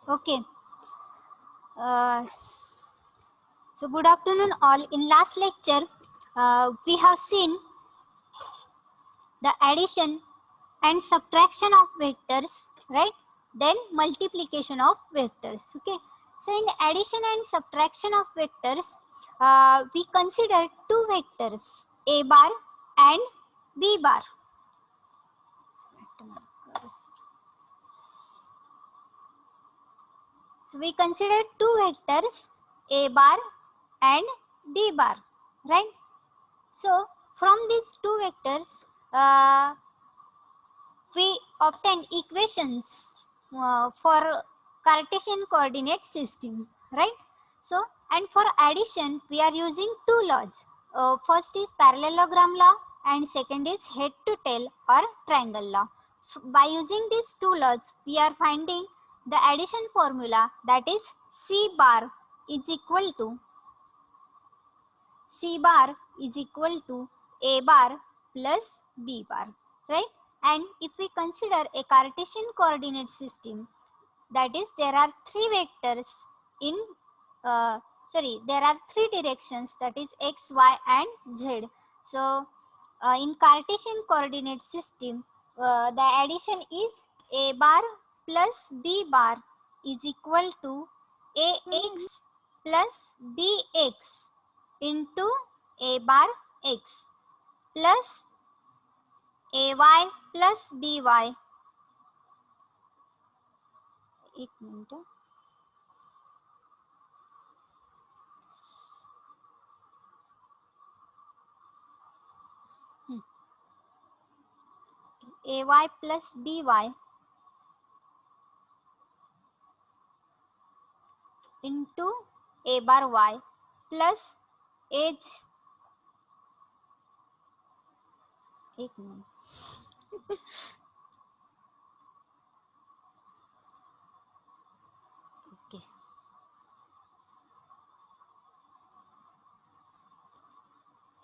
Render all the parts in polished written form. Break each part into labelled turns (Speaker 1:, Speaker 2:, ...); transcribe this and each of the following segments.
Speaker 1: Okay. So good afternoon all. In last lecture, we have seen the addition and subtraction of vectors, right? Then multiplication of vectors. Okay. So in addition and subtraction of vectors, we consider two vectors, a bar and b bar. So we consider two vectors, a bar and b bar, right? So from these two vectors, we obtain equations for Cartesian coordinate system, right? So, and for addition, we are using two laws. First is parallelogram law and second is head to tail or triangle law. By using these two laws, we are finding the addition formula, that is C bar is equal to A bar plus B bar, right? And if we consider a Cartesian coordinate system, that is there are three vectors in there are three directions, that is x, y and z. So in Cartesian coordinate system, the addition is a bar plus b bar is equal to ax plus bx into a bar x plus ay plus by. एक मिनट, ay plus by into a bar y plus az एक मिनट okay,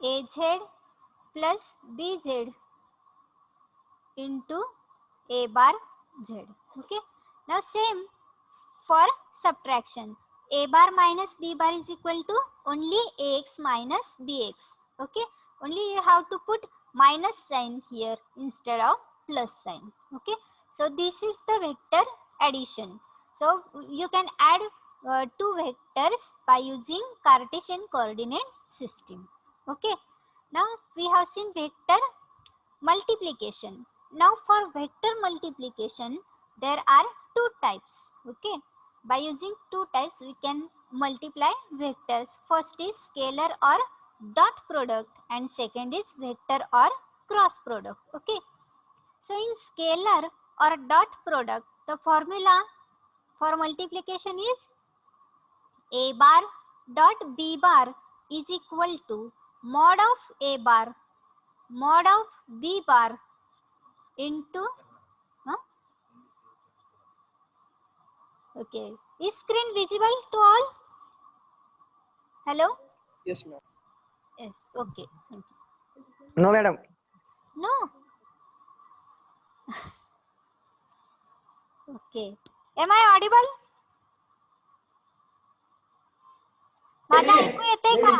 Speaker 1: az plus bz into a bar z. Okay, now same for subtraction, a bar minus b bar is equal to only ax minus bx. Okay, only you have to put minus sign here instead of plus sign. Okay, so this is the vector addition. So you can add two vectors by using Cartesian coordinate system. Okay, now we have seen vector multiplication. Now for vector multiplication, there are two types. Okay, by using two types we can multiply vectors. First is scalar or dot product and second is vector or cross product. Okay, so in scalar or dot product, the formula for multiplication is a bar dot b bar is equal to mod of a bar mod of b bar into okay, is screen visible to all? Hello?
Speaker 2: Yes, ma'am.
Speaker 1: Yes, okay, thank you.
Speaker 2: No, madam.
Speaker 1: No. Okay, am I audible? माझा ऐकू येतंय का?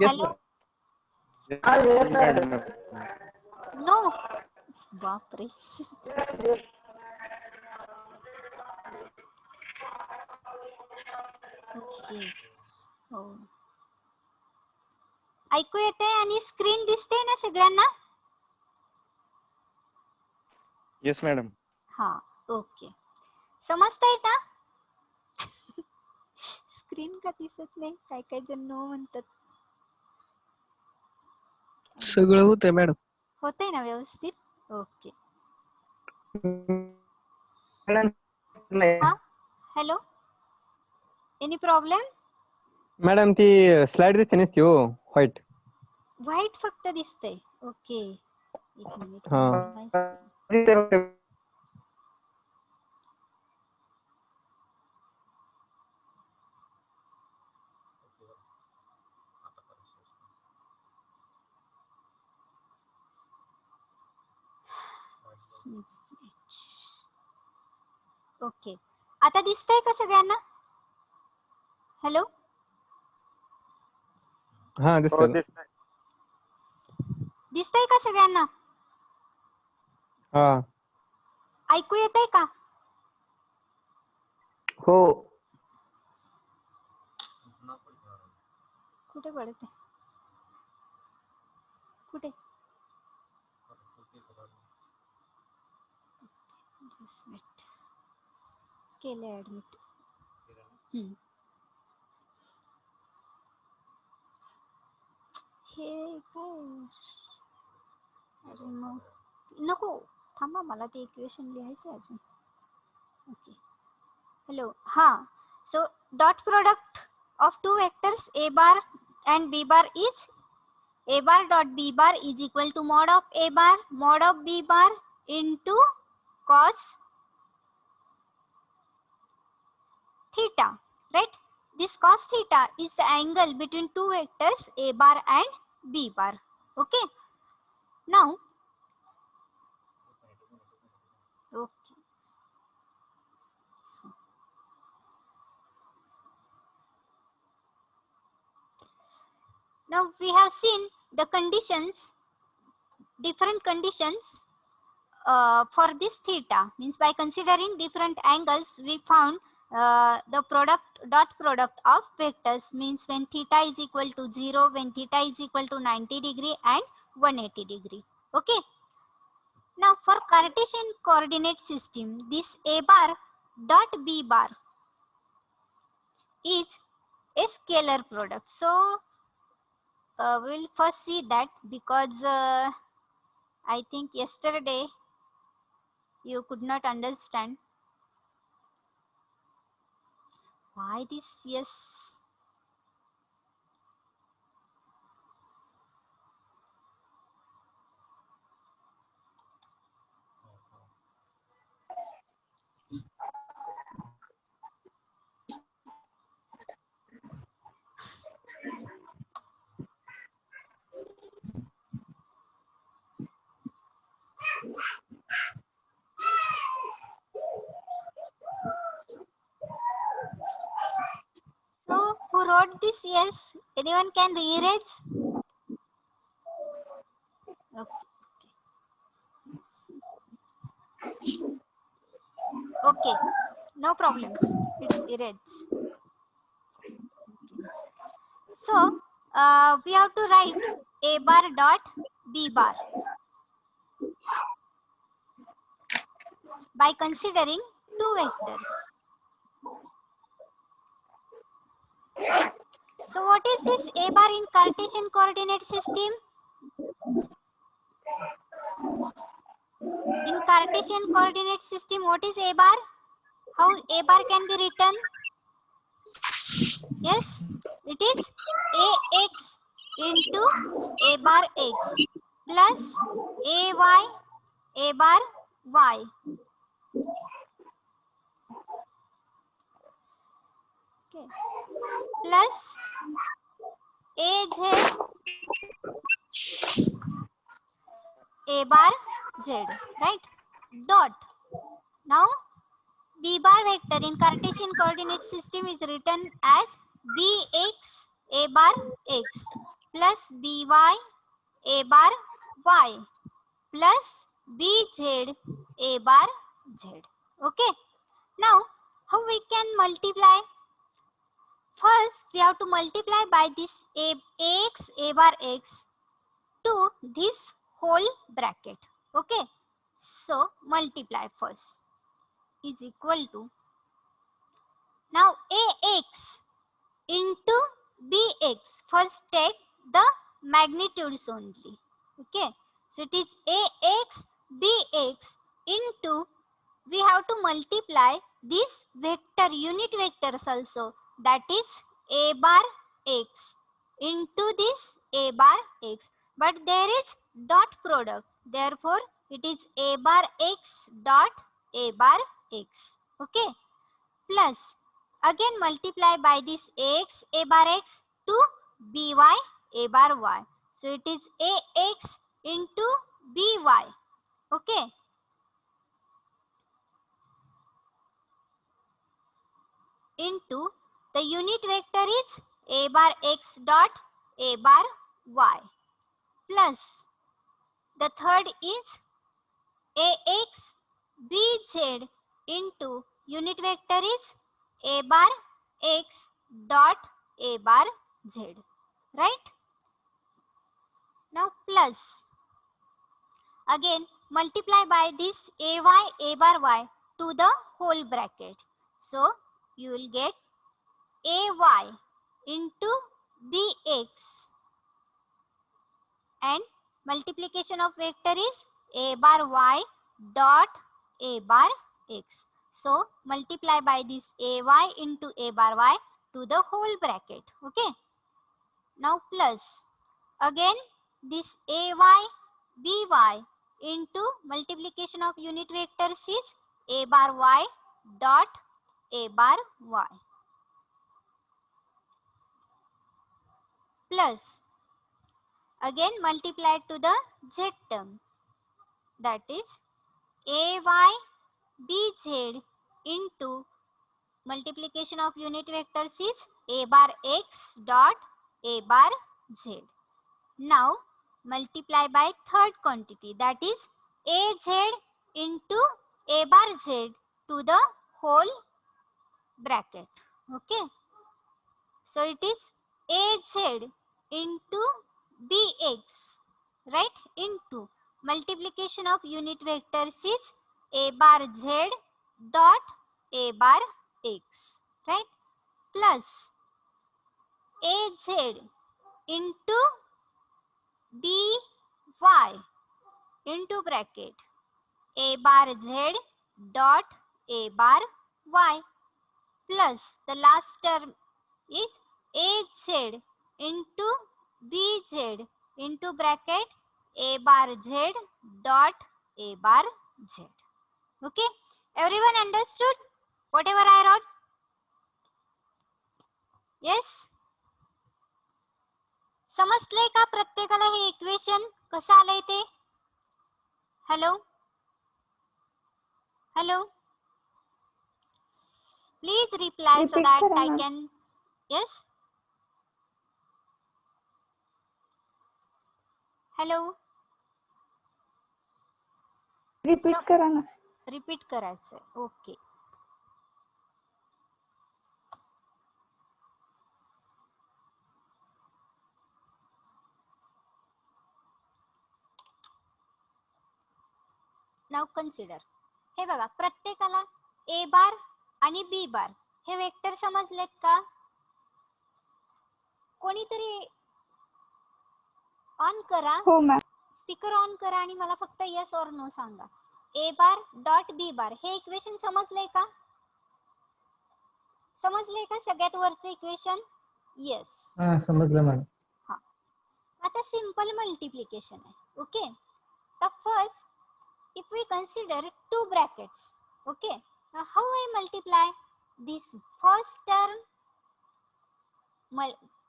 Speaker 2: Yes,
Speaker 1: Hello?
Speaker 2: ma'am.
Speaker 1: No. बापरे. Okay, हो, ऐकू येते आणि screen दिसते ना सगळ्यांना?
Speaker 2: Yes, madam.
Speaker 1: हा, ओके, समजतंय का? स्क्रीन का दिसत नाही, काय काय जण नो म्हणतात.
Speaker 2: सगळं होतंय मॅडम.
Speaker 1: होतंय ना व्यवस्थित? ओके. हा, हॅलो, एनी प्रॉब्लेम?
Speaker 2: मॅडम ती स्लाइड दिसते नसती हो, व्हाईट.
Speaker 1: व्हाईट फक्त दिसतंय. ओके, एक मिनिट. ओके, आता दिसतंय का सगळ्यांना? हॅलो,
Speaker 2: हा
Speaker 3: हो
Speaker 2: दिसतंय.
Speaker 3: दिसतंय.
Speaker 1: दिसतंय का सगळ्यांना?
Speaker 2: हा
Speaker 1: ऐकू येतंय का?
Speaker 3: हो
Speaker 1: कुठे पडते? कुठे? Just wait. केले ऍडमिट. हे काय? अरे मग नको, थांबा, मला ते इक्वेशन लिहायचं आहे अजून. ओके, हॅलो, हा. So dot product of two vectors A bar and b bar is a bar dot b bar is equal to mod of b bar into cos theta, right? This cos theta is the angle between two vectors a bar and b bar. Okay, now okay, now we have seen the conditions, different conditions for this theta. Means by considering different angles we found the dot product of vectors, means when theta is equal to 0, when theta is equal to 90 degree and 180 degree. Okay, now for Cartesian coordinate system, this a bar dot b bar is a scalar product. So we'll first see that, because I think yesterday you could not understand why this. Yes, so who wrote this? Yes, anyone can rearrange? Okay, no problem, it's erased. So we have to write a bar dot b bar by considering two vectors. So what is this a bar in Cartesian coordinate system? In Cartesian coordinate system, what is a bar? How a bar can be written? Yes, it is ax into a bar x plus ay a bar y. Okay, plus az a bar z, right? Dot. Now b bar vector in Cartesian coordinate system is written as bx a bar x plus by a bar y plus bz a bar z. Okay, now how we can multiply? First we have to multiply by this ax a bar x to this whole bracket. Okay, so multiply first is equal to, now ax into bx, first take the magnitudes only. Okay, so it is ax bx into, we have to multiply this vector, unit vectors also, that is a bar x into this a bar x, but there is dot product, therefore it is a bar x dot a bar x. Okay, plus again multiply by this ax a bar x to by a bar y, so it is ax into by. Okay, into the unit vector is a bar x dot a bar y plus the third is ax bz into unit vector is a bar x dot a bar z, right? Now plus again multiply by this ay a bar y to the whole bracket. So you will get ay into bx and multiplication of vector is a bar y dot a bar x. So multiply by this ay into a bar y to the whole bracket. Okay. Now plus again this ay by into multiplication of unit vectors is a bar y dot a bar y plus again multiply to the z term, that is ay bz into multiplication of unit vectors is a bar x dot a bar z. Now multiply by third quantity, that is az into a bar z to the whole bracket. Okay, so it is az into bx, right, into multiplication of unit vectors is a bar z dot a bar x, right, plus az into by into bracket a bar z dot a bar y plus the last term is az into bz into bracket a bar z dot a bar z. Okay, everyone understood whatever I wrote? Yes, समजलंय का प्रत्येकाला हे equation कसं आलंय ते? Hello hello, please reply so that I can. Yes, hello,
Speaker 3: repeat करा ना.
Speaker 1: Repeat करायचंय. Okay, now consider. हे बघा प्रत्येकाला ए बार आणि बी बार हे वेक्टर समजलेत का? कोणीतरी ऑन करा,
Speaker 3: हो मॅम.
Speaker 1: स्पीकर ऑन करा आणि मला फक्त येस और नो सांगा. ए बार डॉट बी बार हे इक्वेशन समजलंय का? समजलंय का सगळ्यात वरचं इक्वेशन? येस,
Speaker 2: समजलं मॅडम.
Speaker 1: हा, आता सिंपल मल्टिप्लिकेशन आहे. ओके, तर first if we consider two brackets, okay, now how I multiply this first term?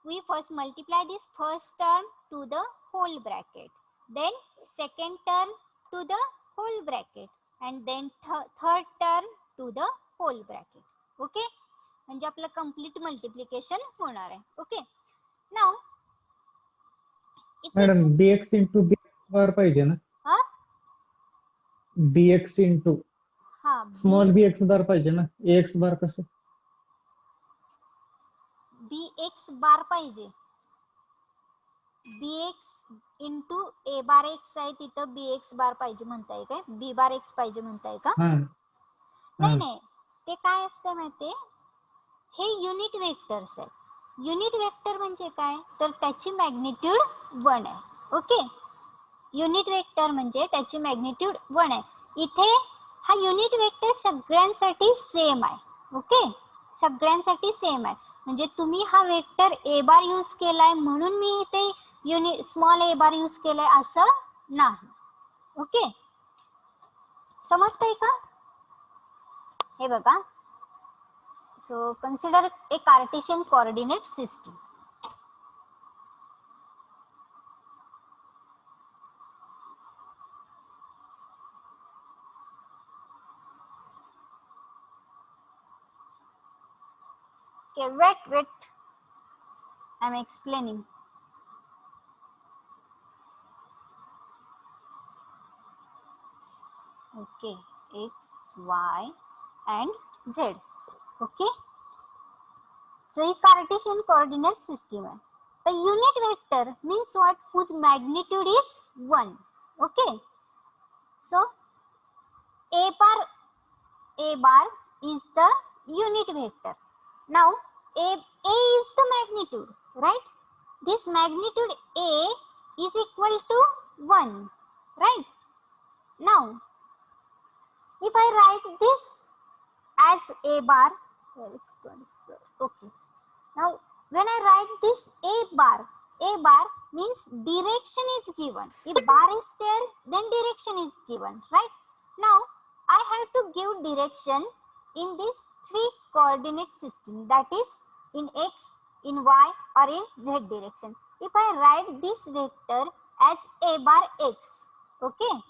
Speaker 1: We first multiply this first term to the whole bracket, then second term to the whole bracket, and then third term to the whole bracket. Okay, म्हणजे आपलं complete multiplication होणार आहे. Okay, now
Speaker 4: madam bx into bx बार पाहिजे ना? bx into small bx बार पाहिजे ना? ax बार कसं?
Speaker 1: bx बार पाहिजे. bx into a bar x आहे, तिथं bx बार पाहिजे म्हणताय काय? b बार x पाहिजे म्हणताय का? नाही नाही, ते काय असतं माहितीये, हे युनिट वेक्टर्स आहे. युनिट वेक्टर म्हणजे काय, तर त्याची मॅग्निट्यूड 1 आहे. ओके, युनिट वेक्टर म्हणजे त्याची मॅग्निट्यूड 1 आहे. इथे हा युनिट वेक्टर सगळ्यांसाठी सेम आहे. ओके, सगळ्यांसाठी सेम आहे. म्हणजे तुम्ही हा वेक्टर ए बार यूज केलाय म्हणून मी इथे unit small a bar use केलाय असं नाही. ओके, समजतंय का? हे बघा, so consider a Cartesian coordinate system. Okay, wait. I'm explaining. Okay, x, y and z. Okay. So ये Cartesian coordinate system है. The unit vector means what? Whose magnitude is 1. Okay. So a bar is the unit vector. Now a is the magnitude, right? This magnitude a is equal to 1, right? Now if I write this as a bar, okay. Now when I write this a bar means direction is given. If bar is there, then direction is given, right? Now I have to give direction in this 3 coordinate system, that is in x, in y or in z direction. If I write this vector as a bar x, okay,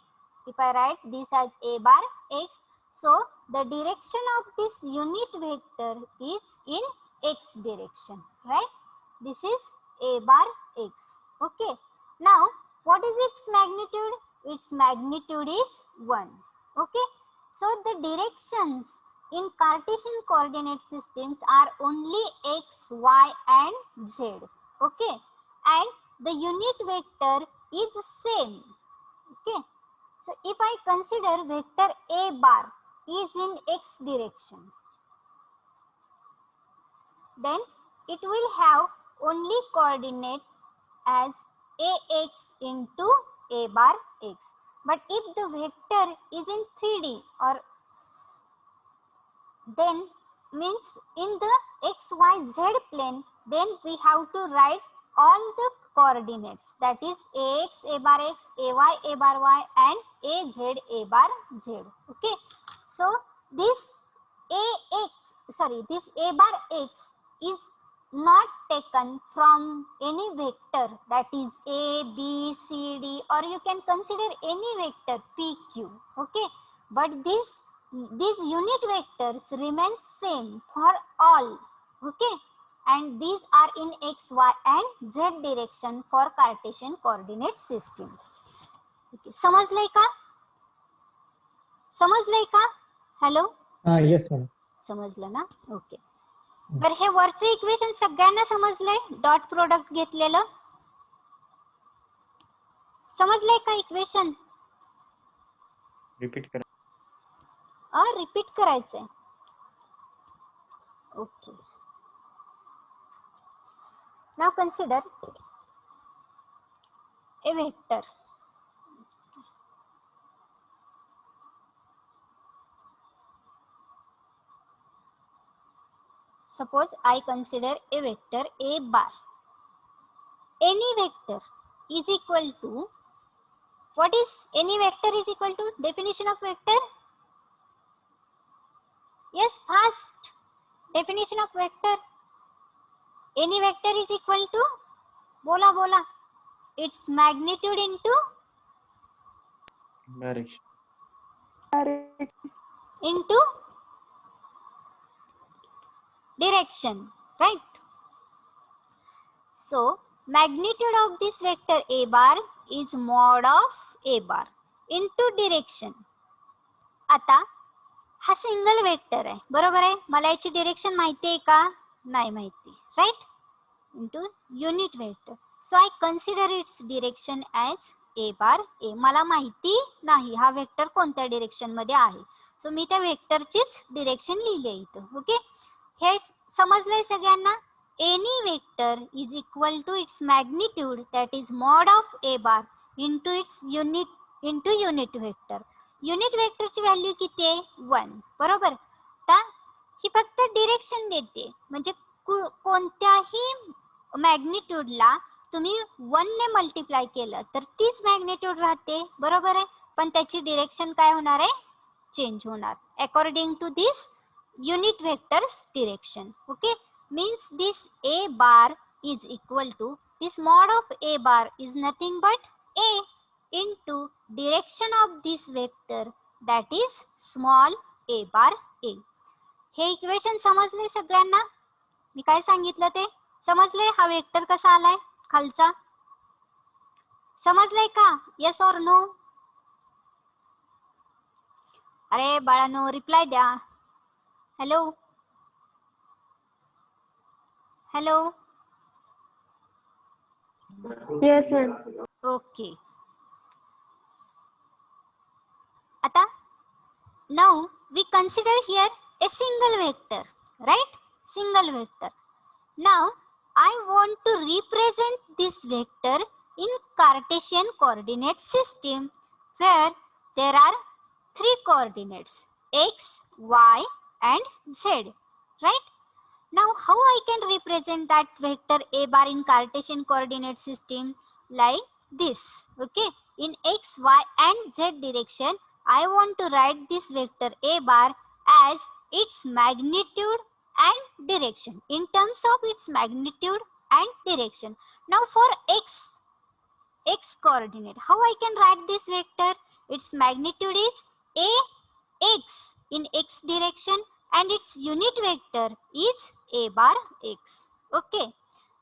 Speaker 1: if I write this as a bar x, so the direction of this unit vector is in x direction, right? This is a bar x. Okay. Now what is its magnitude? Its magnitude is 1. Okay. So the directions in Cartesian coordinate systems are only x, y and z. Okay. And the unit vector is same. Okay. So if I consider vector a bar is in x direction, then it will have only coordinate as ax into a bar x. But if the vector is in 3D, or then means in the xyz plane, then we have to write all the coordinates, that is ax, a bar x, ay, a bar y and az, a bar z. Okay. So this this a bar x is not taken from any vector, that is a, b, c, d, or you can consider any vector p, q. Okay. But these unit vectors remain same for all. Okay. And these are in x, y and z direction for Cartesian coordinate system. Okay. समजलंय का? Hello.
Speaker 4: Yes madam.
Speaker 1: समजलं ना? Okay. तर हे वरचे equation सगळ्यांना समजलंय? Dot product घेतलेलं समजलंय का equation?
Speaker 2: Repeat करा.
Speaker 1: Repeat करायचंय. Okay. Now consider A vector. Suppose I consider a vector a bar. Any vector is equal to, what is any vector is equal to? Definition of vector? Yes, fast. Definition of vector. Any vector is equal to, bola. Its magnitude into
Speaker 2: direction.
Speaker 1: Direction, right? So magnitude of this vector a bar is mod of a bar into direction. आता हा single vector आहे, बरोबर आहे. मला याची direction माहिती आहे का? नाही माहिती, right? Into unit vector. So I consider its direction as a bar a. मला माहिती नाही हा वेक्टर कोणत्या डिरेक्शन मध्ये आहे, सो मी त्या वेक्टरचीच डिरेक्शन लिहिली इथं. ओके. हे समजलंय सगळ्यांना? Any vector is equal to its magnitude, that is mod of a bar into its unit vector. Unit वेक्टरची व्हॅल्यू किती आहे? 1. बरोबर. तर ही फक्त डिरेक्शन देते, म्हणजे कोणत्याही मॅग्निट्यूडला तुम्ही 1 ने मल्टिप्लाय केलं तर तीच मॅग्निट्यूड राहते, बरोबर आहे. पण त्याची डिरेक्शन काय होणार आहे? चेंज होणार according to this unit vector's direction. Okay, means this a bar is equal to, this mod of a bar is nothing but a into direction of this vector, that is small a bar a. हे equation समजले सगळ्यांना? मी काय सांगितलं ते समजले? हा vector कसा आलाय खालचा, समजलंय का? Yes or no? अरे बाळांनो रिप्लाय द्या. Hello hello.
Speaker 3: Yes, ma'am.
Speaker 1: Okay. आता now we consider here a single vector, right? Single vector. Now I want to represent this vector in Cartesian coordinate system where there are three coordinates x, y and z, right? Now how I can represent that vector a bar in Cartesian coordinate system? Like this, okay? In x, y and z direction I want to write this vector a bar as its magnitude and direction, in terms of its magnitude and direction. Now for x coordinate, how I can write this vector? Its magnitude is ax in x direction and its unit vector is a bar x, okay?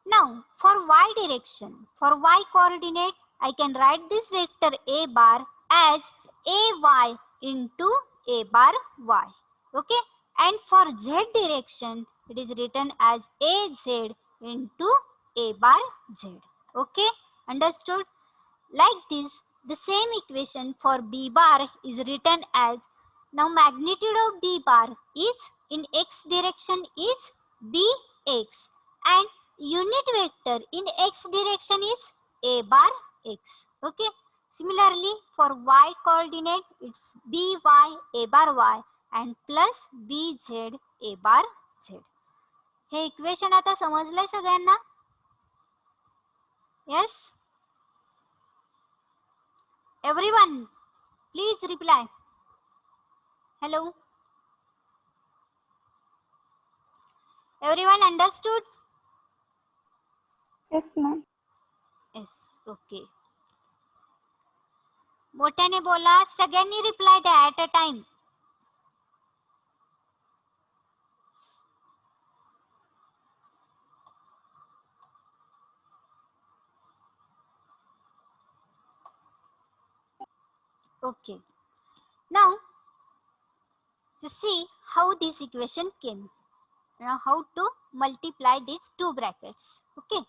Speaker 1: Now for y direction, for y coordinate I can write this vector a bar as ay into a bar y, okay? And for z direction it is written as az into a bar z, okay? Understood? Like this, the same equation for b bar is written as, now magnitude of b bar is in x direction is bx and unit vector in x direction is a bar x, okay? Similarly for y coordinate it's by a bar y and plus bz a bar z. हे equation आता समजलंय सगळ्यांना? Yes? Everyone please reply. Hello? Everyone understood?
Speaker 3: Yes, ma'am.
Speaker 1: Yes, okay. मोठ्याने बोला, सगळ्यांनी reply द्या at a time. Okay. Now to see how this equation came. Now how to multiply these two brackets. Okay.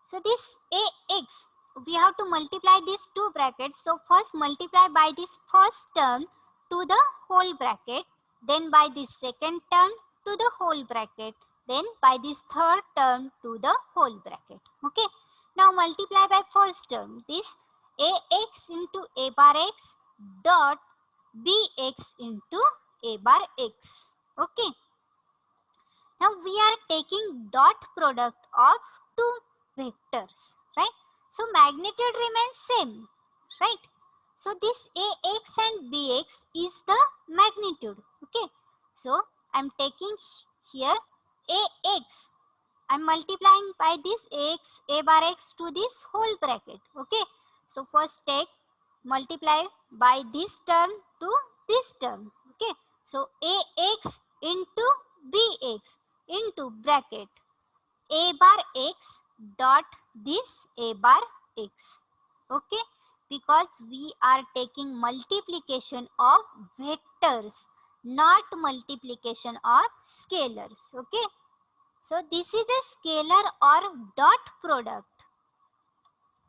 Speaker 1: So this ax, we have to multiply these two brackets. So first multiply by this first term to the whole bracket, then by this second term to the whole bracket, then by this third term to the whole bracket. Okay. Now multiply by first term, this ax into a bar x dot bx into a bar x. Okay. Now we are taking dot product of two vectors, right? So magnitude remains same, right? So this ax and bx is the magnitude, okay? So I am taking here ax, I am multiplying by this ax a bar x to this whole bracket, okay? So first take multiply by this term to this term, okay? So ax into bx into bracket a bar x dot this a bar x, okay? Because we are taking multiplication of vectors, not multiplication of scalars, okay? So this is a scalar or dot product,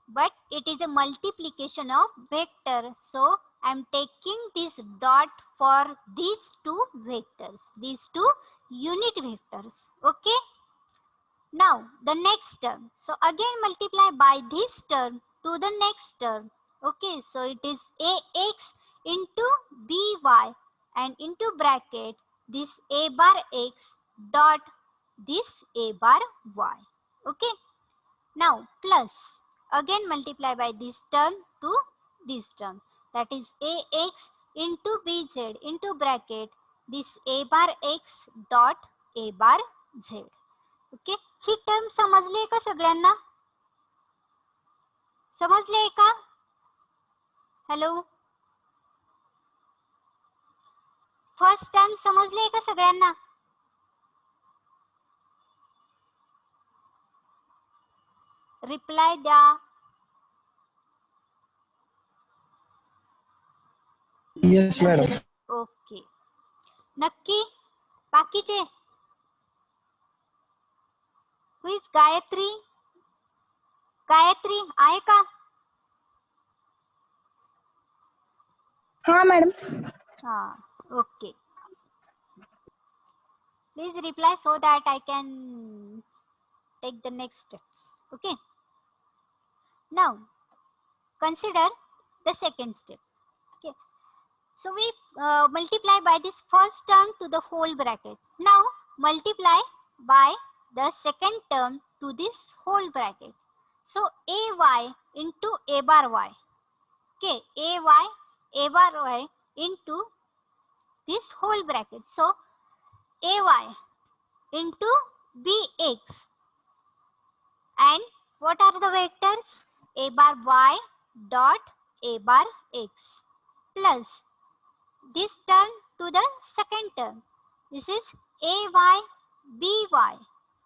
Speaker 1: but it is a multiplication of vector. So I am taking this dot for these two vectors, these two unit vectors, okay? Now the next term, so again multiply by this term to the next term, okay? So it is ax into by and into bracket this a bar x dot this a bar y, okay? Now plus again multiply by this term to this term, that is ax into bz into bracket this a bar x dot a bar z, okay? He term समजली का सगळ्यांना? समजले का? Hello, first term समजले का सगळ्यांना? Reply द्या.
Speaker 5: Yes madam.
Speaker 1: Okay, नक्की. बाकीचे हु इज गायत्री? गायत्री आहे का?
Speaker 3: हाँ मैडम.
Speaker 1: हा, okay. Please reply so that I can take the next step. Okay. Now consider the second step. Okay. So we multiply by this first term to the whole bracket. Now multiply by the second term to this whole bracket. So ay into a bar y. Okay, a bar y into this whole bracket. So ay into bx, and what are the vectors? A bar y dot a bar x plus this term to the second term. This is ay by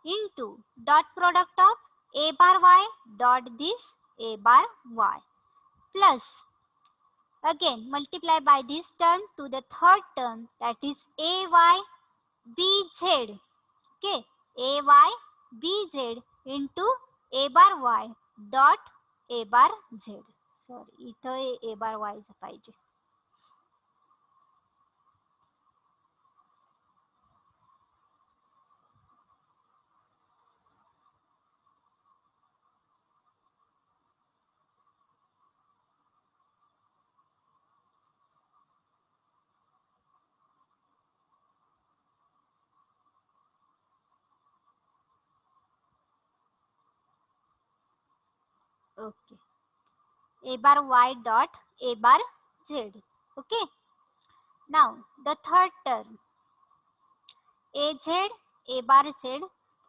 Speaker 1: into dot product of a bar y dot this a bar y plus again multiply by this term to the third term, that is ay bz. Okay, ay bz into a bar y dot a bar z. Sorry, इथं a bar y पाहिजे. Okay, a bar y dot a bar z. Okay, now the third term az a bar z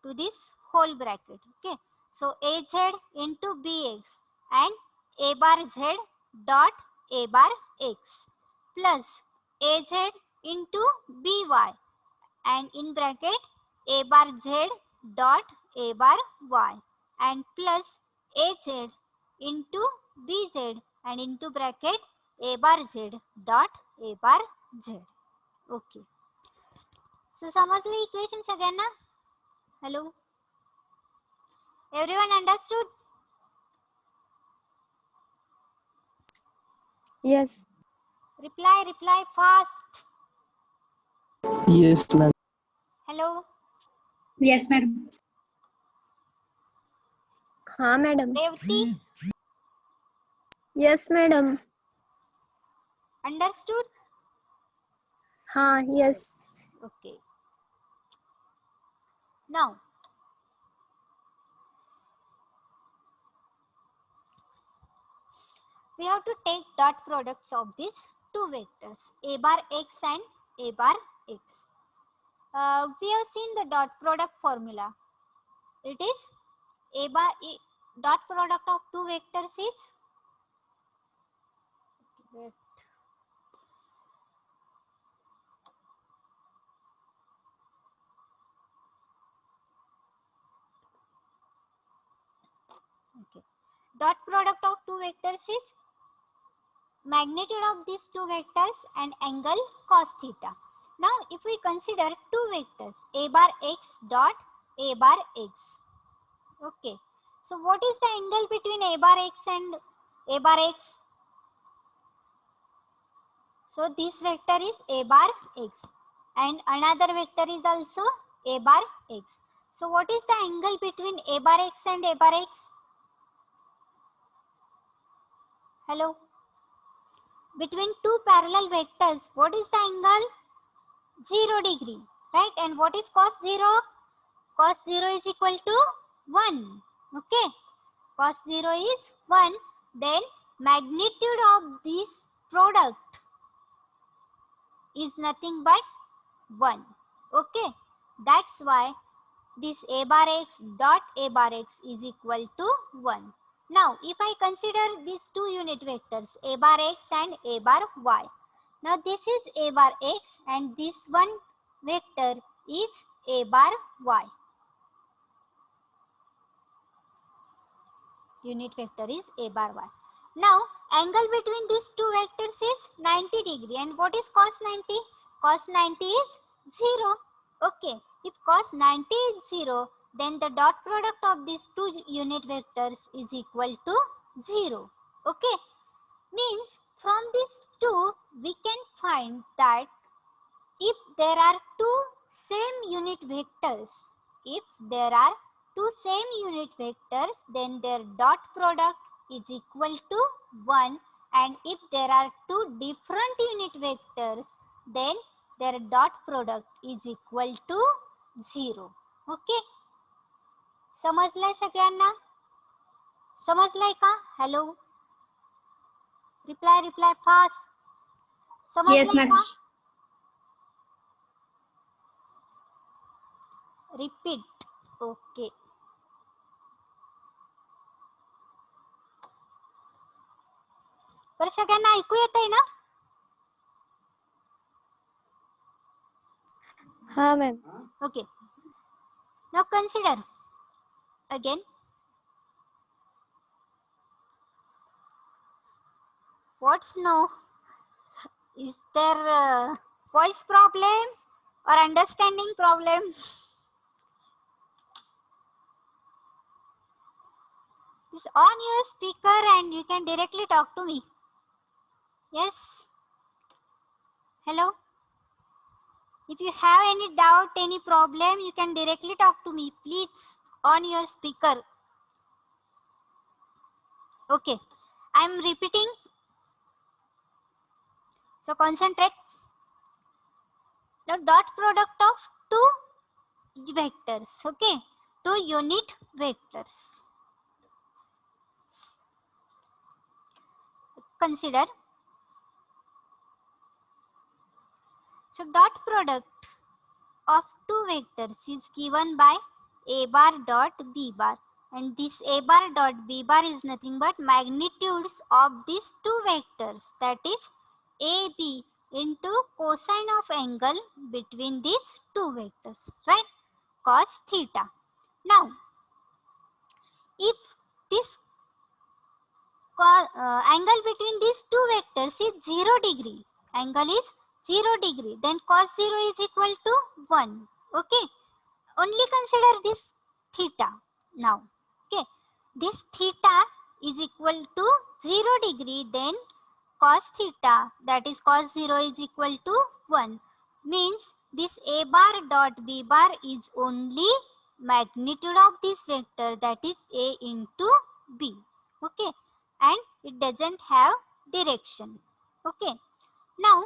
Speaker 1: to this whole bracket. Okay, so az into bx and a bar z dot a bar x plus az into by and in bracket a bar z dot a bar y and plus az into bz and into bracket a bar z dot a bar z. Okay, so समजले equation सगळ्यांना? Hello, everyone understood?
Speaker 3: Yes.
Speaker 1: Reply fast.
Speaker 5: Yes ma'am.
Speaker 1: Hello,
Speaker 6: Yes, madam.
Speaker 3: हाँ madam.
Speaker 1: Revati,
Speaker 3: yes madam.
Speaker 1: understood?
Speaker 3: हाँ yes.
Speaker 1: Okay, now we have to take dot products of these two vectors a bar x and a bar x. We have seen the dot product formula. It is a bar dot product of two vectors is okay. Dot product of two vectors is magnitude of these two vectors and angle cos theta. Now if we consider two vectors a bar x dot a bar x. Okay, so what is the angle between a bar x and a bar x? So this vector is a bar x and another vector is also a bar x. So what is the angle between a bar x and a bar x? Hello, between two parallel vectors, what is the angle? 0 degree, right? And what is cos 0? Cos 0 is equal to 1. Okay, cos 0 is 1. Then magnitude of this product is nothing but 1. Okay, that's why this a bar x dot a bar x is equal to 1. Now if I consider these two unit vectors a bar x and a bar y. Now this is a bar x and this one vector is a bar y. unit vector is a bar y. Now angle between these two vectors is 90 degree. And what is cos 90? Cos 90 is 0. Okay, if cos 90 is 0, then the dot product of these two unit vectors is equal to 0. Okay, means from these two we can find that if there are two same unit vectors, then their dot product is equal to 1, and if there are two different unit vectors, then their dot product is equal to 0. Okay, समजलाय सगळ्यांना? समजलाय का? Hello, reply fast. समजलाय
Speaker 6: Yes, madam.
Speaker 1: का? Repeat. Okay, बरं सगळ्यांना ऐकू येतंय ना?
Speaker 3: हाँ ma'am.
Speaker 1: Okay, now consider again. What's no? Is there voice problem or understanding problem? Just on your speaker and you can directly talk to me. Yes? Hello? If you have any doubt, any problem, you can directly talk to me. Please, on your speaker. Okay, I am repeating. So concentrate. Now dot product of two vectors. Okay, two unit vectors. Consider. So dot product of two vectors is given by a bar dot b bar, and this a bar dot b bar is nothing but magnitudes of these two vectors, that is ab into cosine of angle between these two vectors, right? Cos theta. Now if this angle between these two vectors is 0 degree, angle is 0 degree, then cos 0 is equal to 1. Okay, only consider this theta now. Okay, this theta is equal to 0 degree, then cos theta, that is cos 0, is equal to 1. Means this a bar dot b bar is only magnitude of this vector, that is a into b. Okay, and it doesn't have direction. Okay, now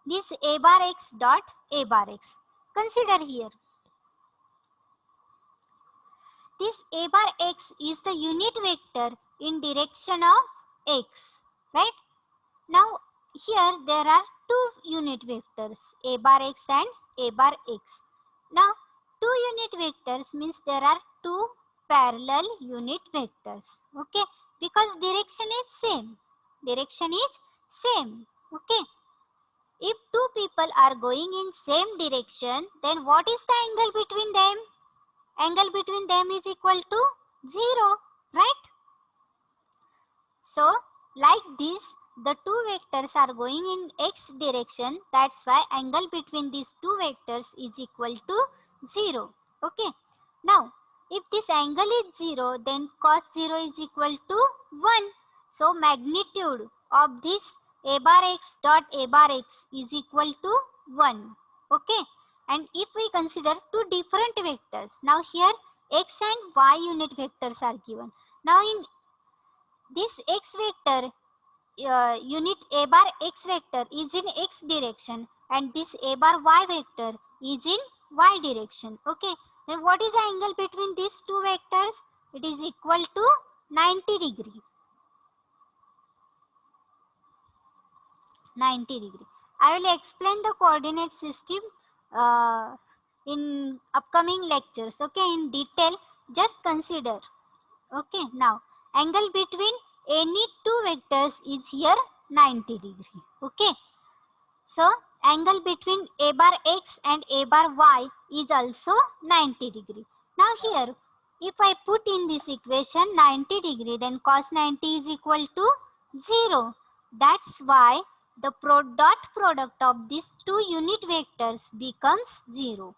Speaker 1: this a bar x dot a bar x. Consider here. This a bar x is the unit vector in direction of x, right? Now here there are two unit vectors, a bar x and a bar x. Now two unit vectors means there are two parallel unit vectors. Okay, because direction is same. Okay, if two people are going in same direction, then what is the angle between them? Angle between them is equal to 0, right? So like this, the two vectors are going in x direction, that's why angle between these two vectors is equal to 0. Okay, now if this angle is 0, then cos 0 is equal to 1. So magnitude of this a bar x dot a bar x is equal to 1. Okay, and if we consider two different vectors, now here x and y unit vectors are given. Now in this x vector, unit a bar x vector is in x direction, and this a bar y vector is in y direction. Okay, then what is the angle between these two vectors? It is equal to 90 degree. 90 degree. I will explain the coordinate system in upcoming lectures. Okay, in detail. Just consider. Okay, now angle between any two vectors is here 90 degree. Okay, so angle between a bar x and a bar y is also 90 degree. Now here if I put in this equation 90 degree, then cos 90 is equal to 0. That's why the dot product of these two unit vectors becomes 0.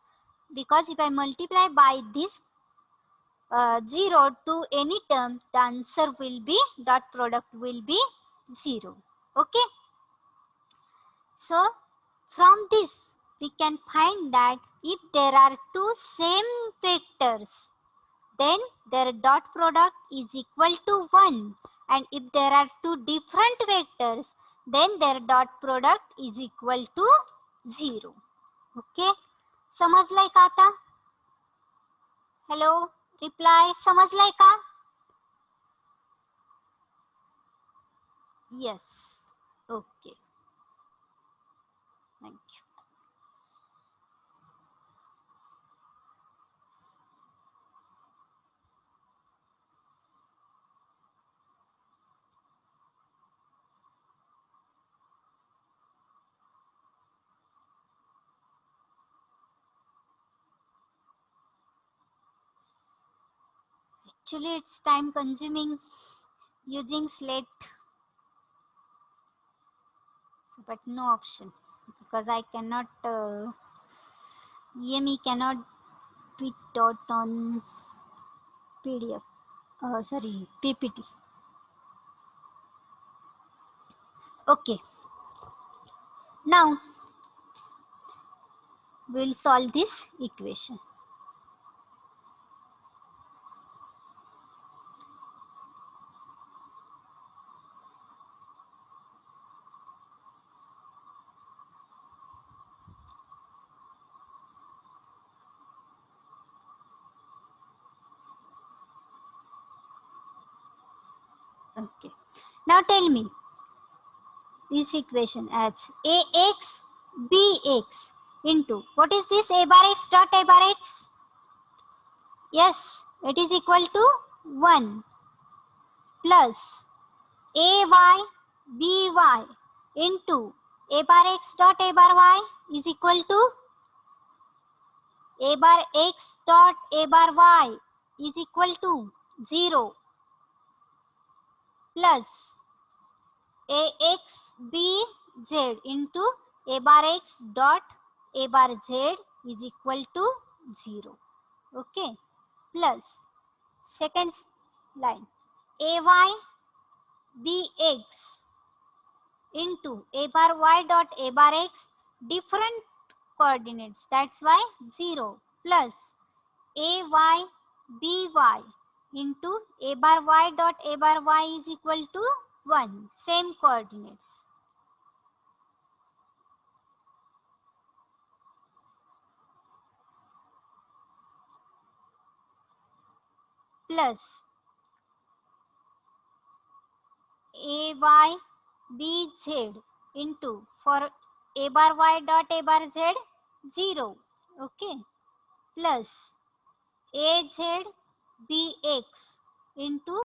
Speaker 1: Because if I multiply by this 0 to any term, the answer will be, dot product will be 0. Okay. So from this we can find that if there are two same vectors, then their dot product is equal to 1. And if there are two different vectors, then their dot product is equal to 0. Okay. समजलाय का आता? Hello, reply. समजलाय का? Yes. Okay. Thank you. Actually, it's time consuming using slate, so, but no option because I cannot, EME cannot be taught on PDF, sorry, PPT. Okay, now we'll solve this equation. Okay, now tell me this equation as ax bx into, what is this, a bar x dot a bar x? Yes, it is equal to 1 plus ay by into a bar x dot a bar y is equal to a bar x dot a bar y is equal to 0 plus ax bz into a bar x dot a bar z is equal to 0. Okay, plus second line ay bx into a bar y dot a bar x, different coordinates, that's why 0, plus ay by into a bar y dot a bar y is equal to 1, same coordinates. Plus ay bz into, for a bar y dot a bar z 0, okay, plus az bx into